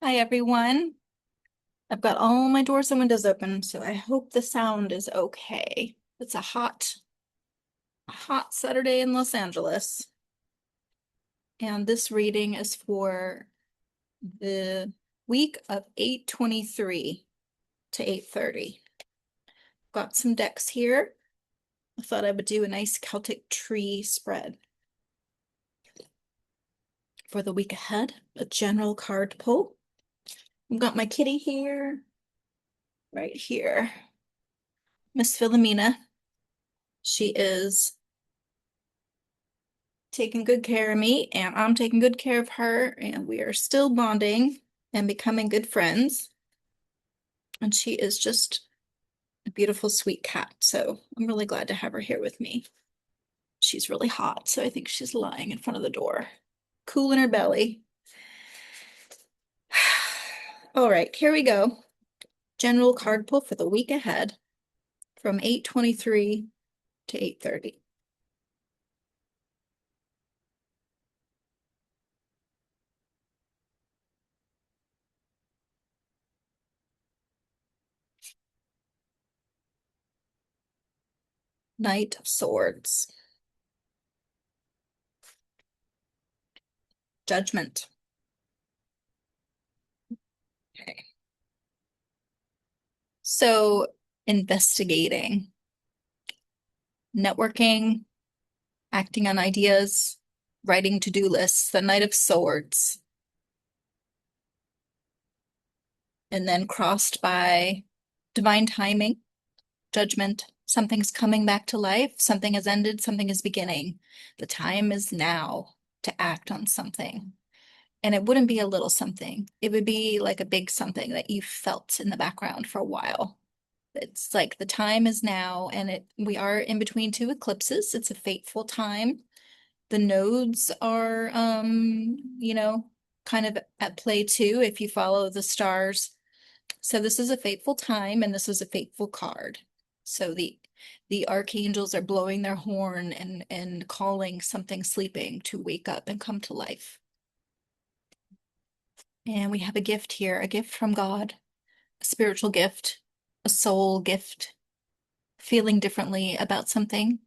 Hi, everyone. I've got all my doors and windows open, so I hope the sound is okay. It's a hot Saturday in Los Angeles. And this reading is for the week of 8/23 to 8/30. Got some decks here. I thought I would do a nice Celtic tree spread. For the week ahead, a general card pull. I've got my kitty here, right here. Miss Philomena. She is taking good care of me, and I'm taking good care of her, and we are still bonding and becoming good friends. And she is just a beautiful, sweet cat. So I'm really glad to have her here with me. She's really hot, so I think she's lying in front of the door, cool in her belly. All right, here we go. General card pull for the week ahead from 8/23 to 8/30. Knight of Swords. Judgment. Okay. So investigating, networking, acting on ideas, writing to-do lists, the Knight of Swords, and then crossed by divine timing, judgment. Something's coming back to life, something has ended, something is beginning. The time is now to act on something. And it wouldn't be a little something. It would be like a big something that you felt in the background for a while. It's like the time is now, and we are in between two eclipses. It's a fateful time. The nodes are kind of at play too if you follow the stars. So this is a fateful time, and this is a fateful card. So the archangels are blowing their horn and calling something sleeping to wake up and come to life. And we have a gift here, a gift from God, a spiritual gift, a soul gift, feeling differently about something,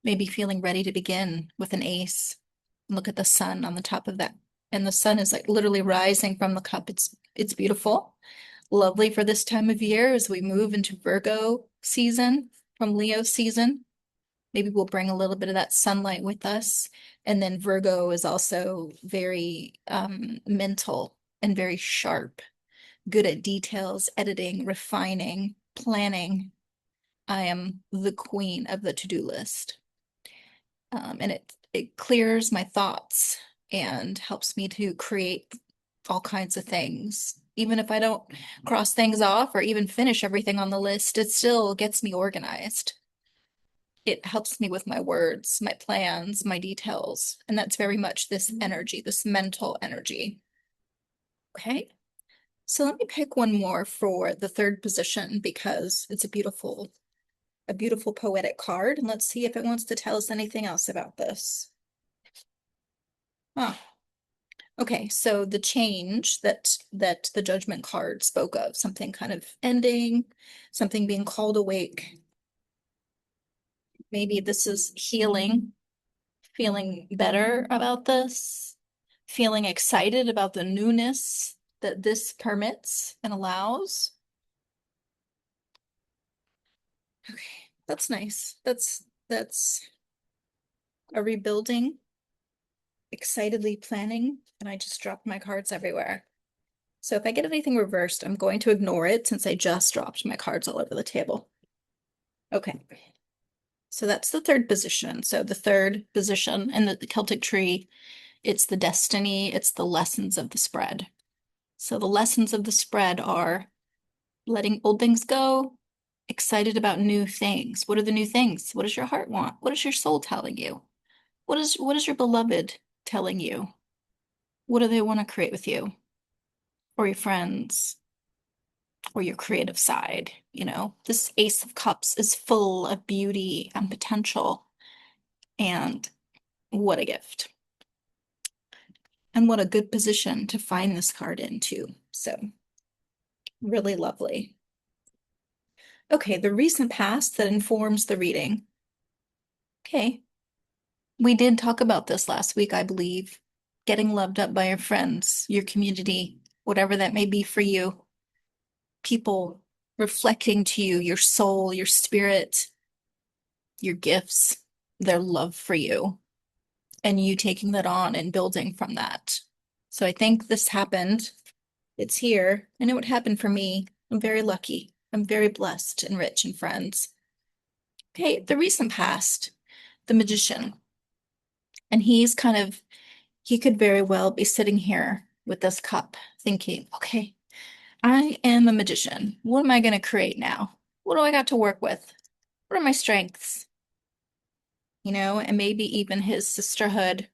maybe feeling ready to begin with an ace. Look at the sun on the top of that. And the sun is like literally rising from the cup. It's beautiful. Lovely for this time of year as we move into Virgo season from Leo season. Maybe we'll bring a little bit of that sunlight with us. And then Virgo is also very mental and very sharp, good at details, editing, refining, planning. I am the queen of the to-do list. And it clears my thoughts and helps me to create all kinds of things. Even if I don't cross things off or even finish everything on the list, it still gets me organized. It helps me with my words, my plans, my details. And that's very much this energy, this mental energy. Okay. So let me pick one more for the third position because it's a beautiful poetic card. And let's see if it wants to tell us anything else about this. Oh, okay. So the change that the judgment card spoke of, something kind of ending, something being called awake. Maybe this is healing, feeling better about this, feeling excited about the newness that this permits and allows. Okay, that's nice. That's a rebuilding, excitedly planning, and I just dropped my cards everywhere. So if I get anything reversed, I'm going to ignore it since I just dropped my cards all over the table. Okay. So that's the third position. So the third position in the Celtic tree, it's the destiny, it's the lessons of the spread. So the lessons of the spread are letting old things go, excited about new things. What are the new things? What does your heart want? What is your soul telling you? What is your beloved telling you? What do they want to create with you or your friends or your creative side? This Ace of Cups is full of beauty and potential. And what a gift. And what a good position to find this card in too. So really lovely. Okay, the recent past that informs the reading. Okay, we did talk about this last week, I believe. Getting loved up by your friends, your community, whatever that may be for you. People reflecting to you your soul, your spirit, your gifts, their love for you, and you taking that on and building from that. So I think this happened. It's here. I know it happened for me. I'm very lucky. I'm very blessed and rich in friends. Okay, the recent past, the magician. And he could very well be sitting here with this cup thinking, okay, I am a magician. What am I going to create now? What do I got to work with? What are my strengths? And maybe even his sisterhood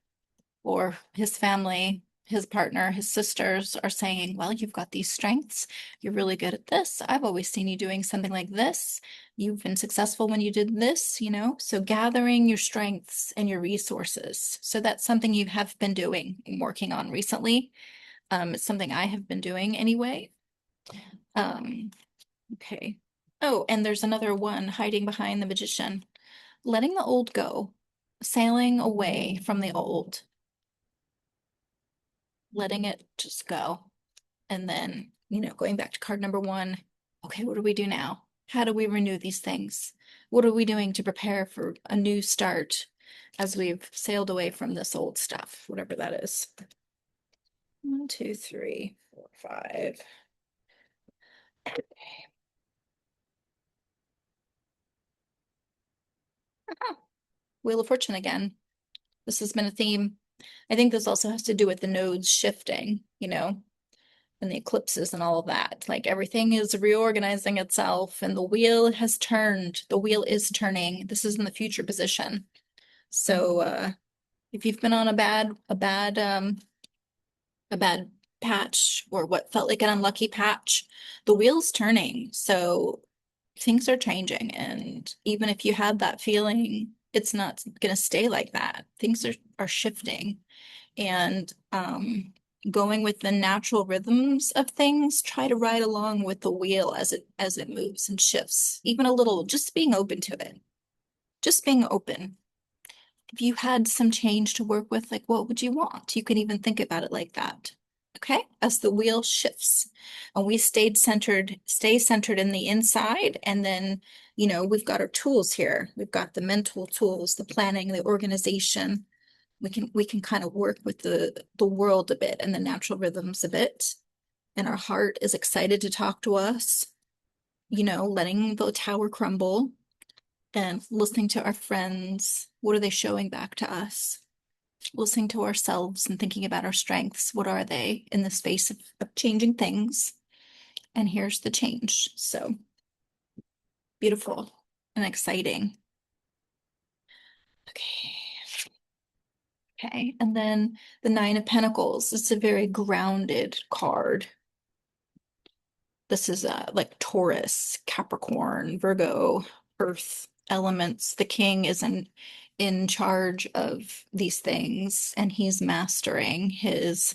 or his family, his partner, his sisters are saying, well, you've got these strengths. You're really good at this. I've always seen you doing something like this. You've been successful when you did this. So gathering your strengths and your resources. So that's something you have been doing and working on recently. It's something I have been doing anyway. Um, okay. Oh, and there's another one hiding behind the magician. Letting the old go, sailing away from the old, letting it just go. And then, going back to card number one, okay, what do we do now? How do we renew these things? What are we doing to prepare for a new start as we've sailed away from this old stuff, whatever that is? 1, 2, 3, 4, 5. Okay. Ah, Wheel of Fortune again. This has been a theme. I think this also has to do with the nodes shifting, and the eclipses and all of that. Like everything is reorganizing itself and the wheel has turned. The wheel is turning. This is in the future position. So if you've been on a bad patch or what felt like an unlucky patch, the wheel's turning. So things are changing. And even if you had that feeling, it's not gonna stay like that. Things are shifting. And going with the natural rhythms of things, try to ride along with the wheel as it moves and shifts, even a little, just being open to it, just being open. If you had some change to work with, like what would you want? You can even think about it like that. Okay, as the wheel shifts and we stay centered in the inside, and then we've got our tools here. We've got the mental tools, the planning, the organization. We can kind of work with the world a bit and the natural rhythms a bit. And our heart is excited to talk to us, letting the tower crumble and listening to our friends. What are they showing back to us? Listening to ourselves and thinking about our strengths. What are they in the space of changing things? And here's the change. So beautiful and exciting. Okay. Okay, and then the Nine of Pentacles. It's a very grounded card. This is like Taurus, Capricorn, Virgo, Earth elements. The king is in charge of these things, and he's mastering his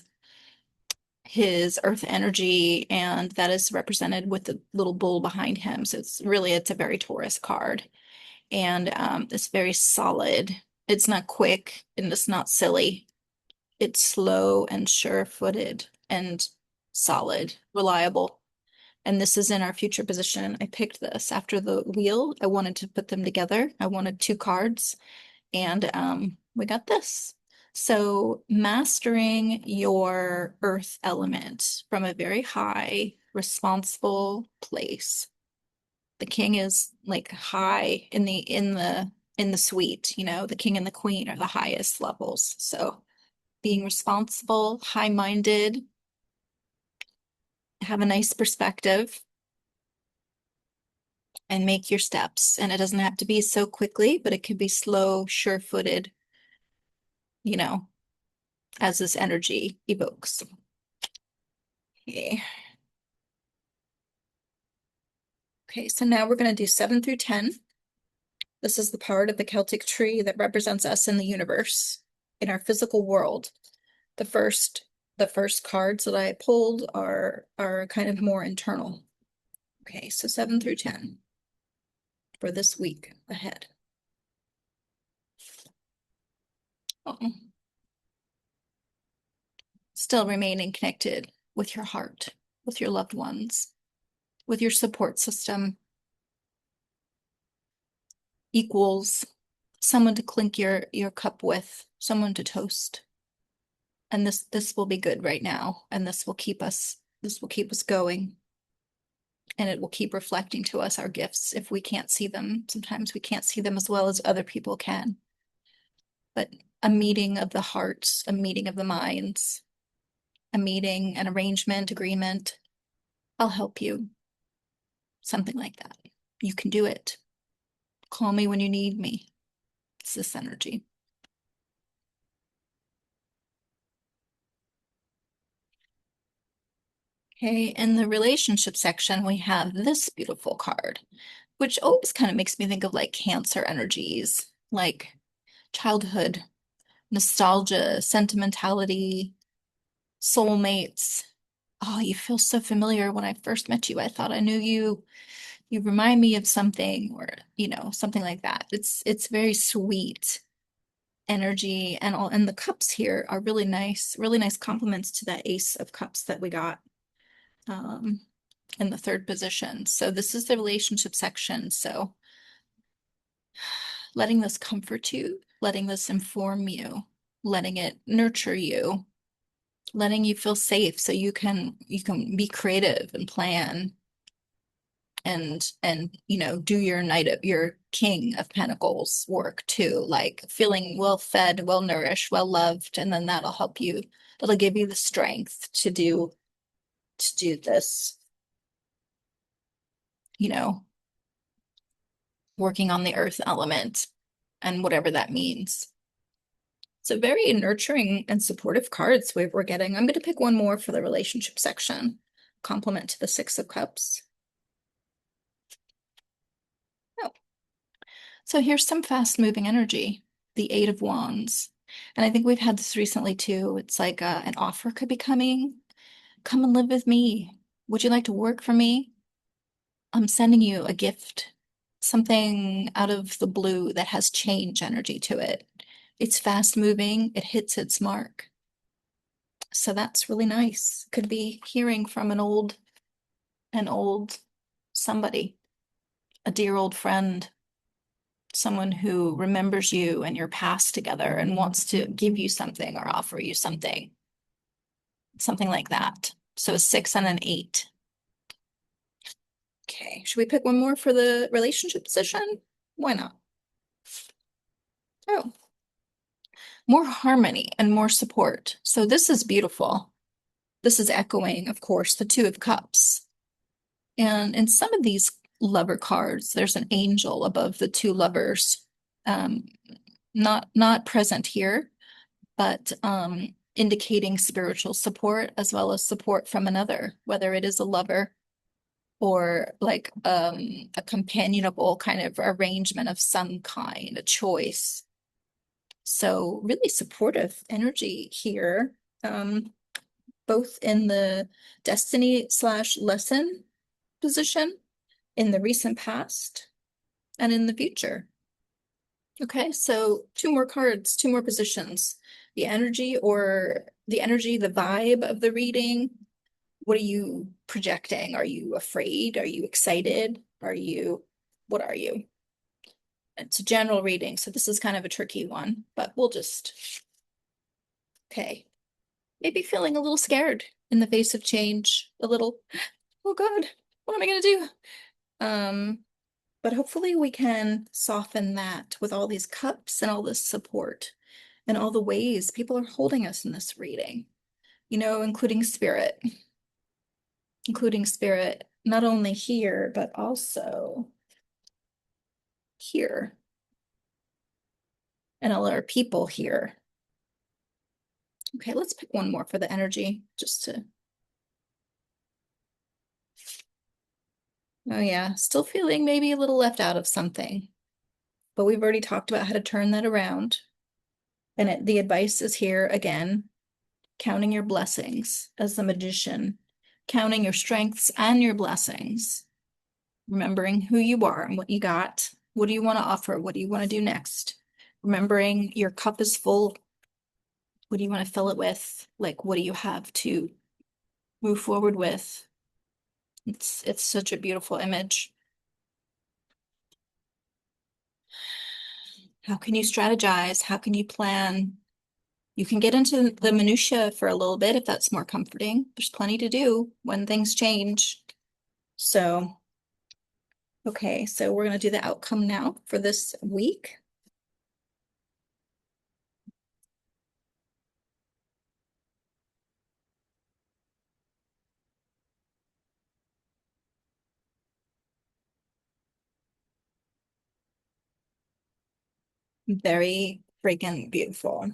earth energy, and that is represented with the little bull behind him. So it's a very Taurus card. And it's very solid. It's not quick and it's not silly. It's slow and sure-footed and solid, reliable. And this is in our future position. I picked this after the wheel. I wanted to put them together. I wanted two cards, and we got this. So mastering your earth element from a very high, responsible place. The king is like high in the suite, the king and the queen are the highest levels. So being responsible, high-minded, have a nice perspective, and make your steps. And it doesn't have to be so quickly, but it can be slow, sure-footed, you know, as this energy evokes. Okay. Okay, so now we're going to do 7 through 10. This is the part of the Celtic tree that represents us in the universe, in our physical world. The first cards that I pulled are kind of more internal. Okay, so 7 through 10 for this week ahead. Oh. Still remaining connected with your heart, with your loved ones, with your support system, equals, someone to clink your cup with, someone to toast. And this will be good right now, and this will keep us going. And it will keep reflecting to us our gifts if we can't see them. Sometimes we can't see them as well as other people can. But a meeting of the hearts, a meeting of the minds, a meeting, an arrangement, agreement. I'll help you. Something like that. You can do it. Call me when you need me. It's this energy. Okay, in the relationship section, we have this beautiful card, which always kind of makes me think of like Cancer energies, like childhood, nostalgia, sentimentality, soulmates. Oh, you feel so familiar. When I first met you, I thought I knew you. You remind me of something, or something like that. It's very sweet energy, and all, and the cups here are really nice compliments to that Ace of Cups that we got um in the third position. So this is the relationship section. So letting this comfort you, letting this inform you, letting it nurture you, letting you feel safe so you can be creative and plan and do your Knight of your King of Pentacles work too, like feeling well fed, well nourished, well loved, and then that'll give you the strength to do this, you know, working on the earth element and whatever that means. So very nurturing and supportive cards we're getting. I'm going to pick one more for the relationship section, complement to the Six of Cups. Oh, so here's some fast moving energy, the Eight of Wands. And I think we've had this recently too. It's like an offer could be coming. Come and live with me. Would you like to work for me? I'm sending you a gift, something out of the blue that has change energy to it. It's fast moving, it hits its mark. So that's really nice. Could be hearing from an old somebody, a dear old friend, someone who remembers you and your past together and wants to give you something or offer you something like that. So a 6 and an 8. Okay, should we pick one more for the relationship position? Why not? Oh, more harmony and more support. So this is beautiful. This is echoing, of course, the Two of Cups. And in some of these lover cards, there's an angel above the two lovers. Um, not present here, but indicating spiritual support as well as support from another, whether it is a lover or like a companionable kind of arrangement of some kind, a choice. So really supportive energy here, both in the destiny slash lesson position, in the recent past, and in the future. Okay, so two more cards, two more positions. The energy, the vibe of the reading. What are you projecting? Are you afraid? Are you excited? What are you? It's a general reading, so this is kind of a tricky one, but okay. Maybe feeling a little scared in the face of change, a little, oh God, what am I gonna do? But hopefully we can soften that with all these cups and all this support and all the ways people are holding us in this reading, including spirit, not only here, but also here, and all our people here. Okay, let's pick one more for the energy, oh yeah, still feeling maybe a little left out of something, but we've already talked about how to turn that around. And the advice is here again. counting your blessings as the magician, counting your strengths and your blessings, remembering who you are and what you got. What do you want to offer? What do you want to do next? Remembering your cup is full. What do you want to fill it with? Like, what do you have to move forward with? It's such a beautiful image. How can you strategize? How can you plan? You can get into the minutia for a little bit if that's more comforting. There's plenty to do when things change. So, okay, so we're going to do the outcome now for this week. Very freaking beautiful.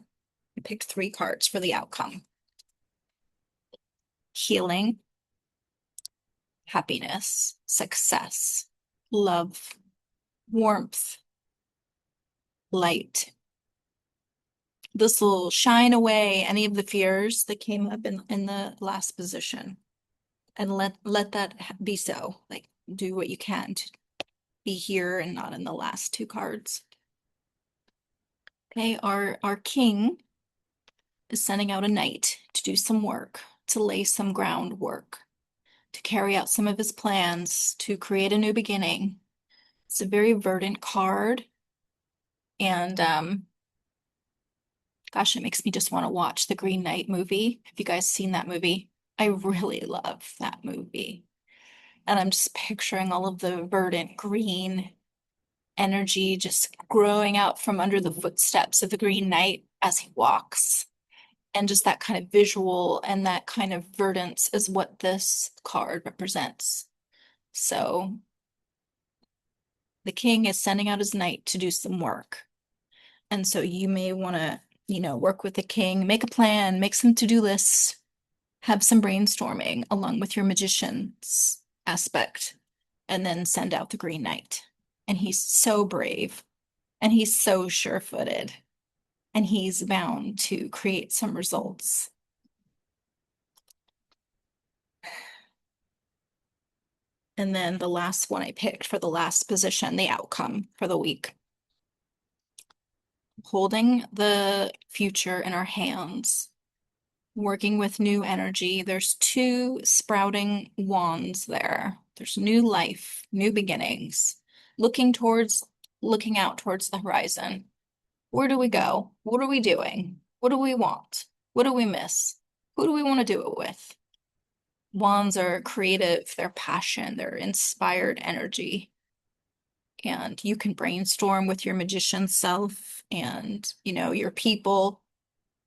I picked 3 cards for the outcome. Healing, happiness, success, love, warmth, light. This will shine away any of the fears that came up in the last position. And let that be so. Like, do what you can to be here and not in the last 2 cards. Okay, our king is sending out a knight to do some work, to lay some groundwork, to carry out some of his plans, to create a new beginning. It's a very verdant card. And gosh, it makes me just want to watch the Green Knight movie. Have you guys seen that movie? I really love that movie. And I'm just picturing all of the verdant green energy just growing out from under the footsteps of the Green Knight as he walks. And just that kind of visual and that kind of verdance is what this card represents. So the king is sending out his knight to do some work. And so you may want to, work with the king, make a plan, make some to-do lists, have some brainstorming along with your magician's aspect, and then send out the Green Knight. And he's so brave and he's so sure-footed and he's bound to create some results. And then the last one I picked for the last position, the outcome for the week. Holding the future in our hands, working with new energy. There's 2 sprouting wands there. There's new life, new beginnings, looking out towards the horizon. Where do we go? What are we doing? What do we want? What do we miss? Who do we want to do it with? Wands are creative, they're passion, they're inspired energy. And you can brainstorm with your magician self and, your people.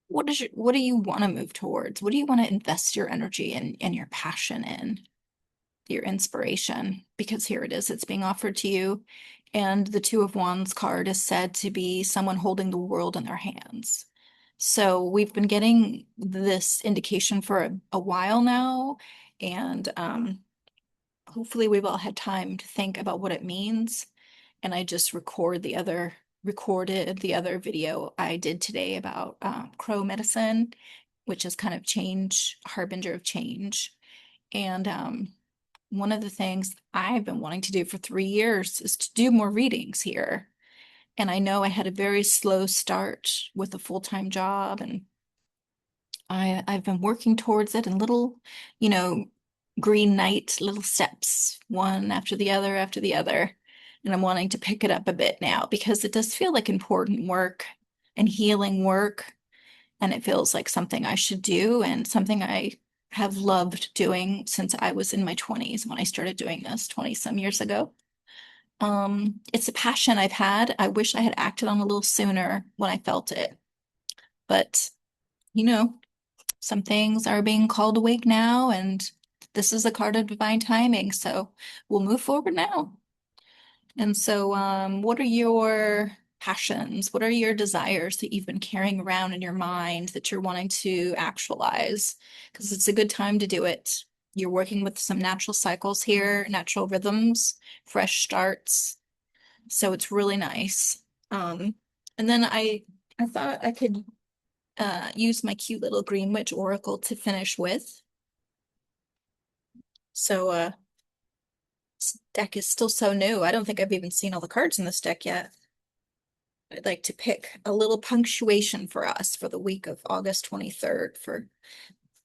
What do you want to move towards? What do you want to invest your energy and your passion in? Your inspiration, because here it is, it's being offered to you. And the 2 of Wands card is said to be someone holding the world in their hands. So we've been getting this indication for a while now, and hopefully we've all had time to think about what it means. And I just recorded the other video I did today about crow medicine, which is kind of change, harbinger of change. And one of the things I've been wanting to do for 3 years is to do more readings here. And I know I had a very slow start with a full-time job, and I've been working towards it in little, green knight little steps, one after the other after the other. And I'm wanting to pick it up a bit now because it does feel like important work and healing work. And it feels like something I should do and something I have loved doing since I was in my 20s when I started doing this 20 some years ago. It's a passion I've had. I wish I had acted on a little sooner when I felt it. But, you know, some things are being called awake now, and this is a card of divine timing. So we'll move forward now. And so, what are your passions? What are your desires that you've been carrying around in your mind that you're wanting to actualize? Because it's a good time to do it. You're working with some natural cycles here, natural rhythms, fresh starts. So it's really nice. And then I thought I could use my cute little Green Witch Oracle to finish with. So this deck is still so new. I don't think I've even seen all the cards in this deck yet. I'd like to pick a little punctuation for us for the week of August 23rd for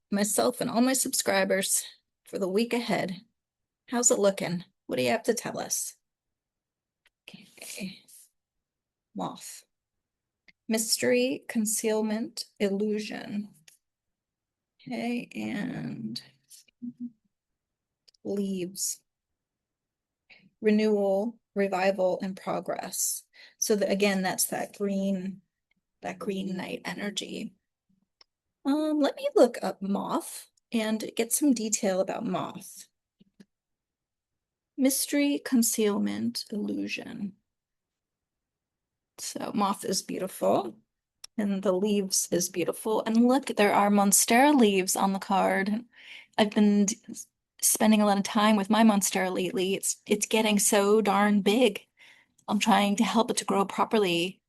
myself and all my subscribers for the week ahead. How's it looking? What do you have to tell us? Okay. Moth. Mystery, concealment, illusion. Okay, and leaves. Renewal, revival, and progress. So again, that's that green night energy. Let me look up moth and get some detail about moth. Mystery, concealment, illusion. So moth is beautiful, and the leaves is beautiful. And look, there are monstera leaves on the card. I've been spending a lot of time with my monstera lately. It's getting so darn big. I'm trying to help it to grow properly,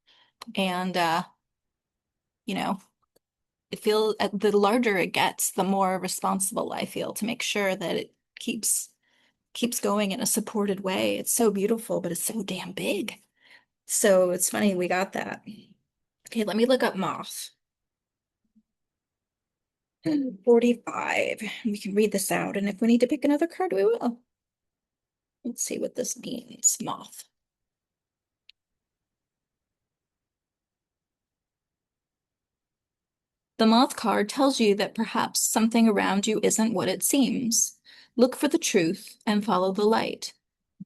and you know, the larger it gets, the more responsible I feel to make sure that it keeps going in a supported way. It's so beautiful, but it's so damn big. So it's funny we got that. Okay, let me look up moth. 45. We can read this out, and if we need to pick another card, we will. Let's see what this means. Moth. The moth card tells you that perhaps something around you isn't what it seems. Look for the truth and follow the light.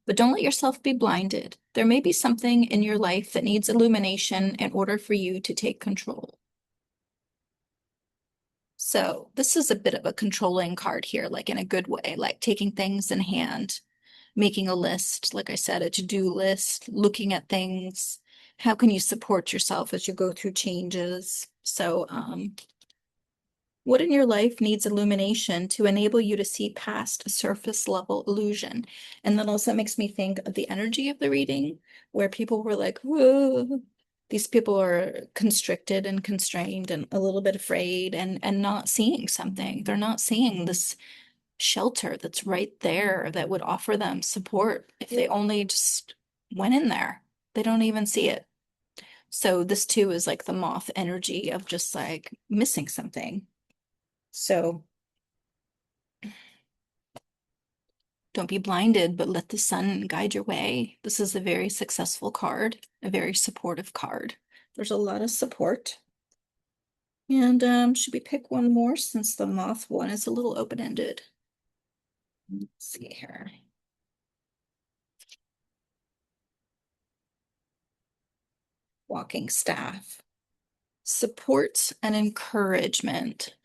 But don't let yourself be blinded. There may be something in your life that needs illumination in order for you to take control. So this is a bit of a controlling card here, like in a good way, like taking things in hand, making a list, like I said, a to-do list, looking at things. How can you support yourself as you go through changes? So what in your life needs illumination to enable you to see past a surface level illusion? And that also makes me think of the energy of the reading, where people were like, whoa, these people are constricted and constrained and a little bit afraid and not seeing something. They're not seeing this shelter that's right there that would offer them support if they only just went in there. They don't even see it. So this too is like the moth energy of just like missing something. So don't be blinded, but let the sun guide your way. This is a very successful card, a very supportive card. There's a lot of support. And should we pick one more since the moth one is a little open-ended? Let's see here. Walking staff. Support and encouragement.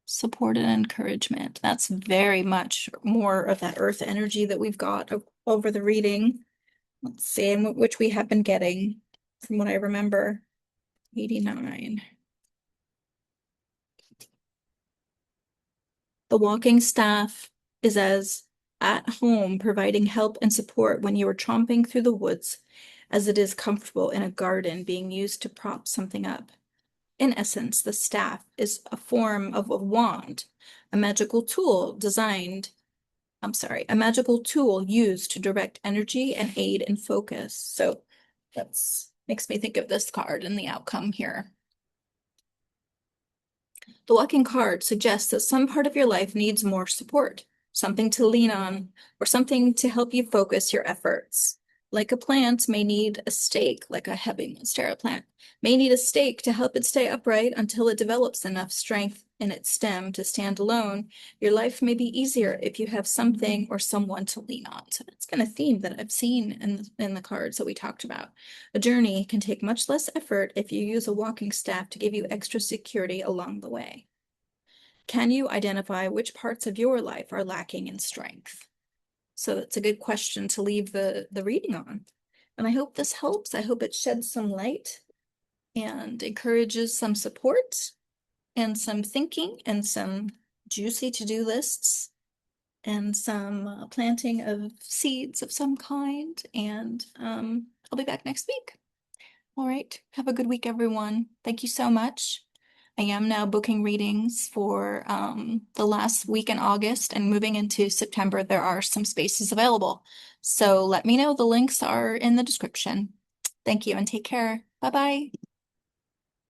Support and encouragement. That's very much more of that earth energy that we've got over the reading. Let's see, and which we have been getting from what I remember. 89. The walking staff is as at home, providing help and support when you are tromping through the woods, as it is comfortable in a garden being used to prop something up. In essence, the staff is a form of a wand, a magical tool a magical tool used to direct energy and aid in focus. So that's makes me think of this card and the outcome here. The walking card suggests that some part of your life needs more support, something to lean on, or something to help you focus your efforts. Like a plant may need a stake, like a heavy monstera plant, may need a stake to help it stay upright until it develops enough strength in its stem to stand alone. Your life may be easier if you have something or someone to lean on. So that's been a theme that I've seen in the cards that we talked about. A journey can take much less effort if you use a walking staff to give you extra security along the way. Can you identify which parts of your life are lacking in strength? So that's a good question to leave the reading on. And I hope this helps. I hope it sheds some light and encourages some support and some thinking and some juicy to-do lists and some planting of seeds of some kind. And I'll be back next week. All right. Have a good week, everyone. Thank you so much. I am now booking readings for the last week in August and moving into September. There are some spaces available. So let me know. The links are in the description. Thank you and take care. Bye bye.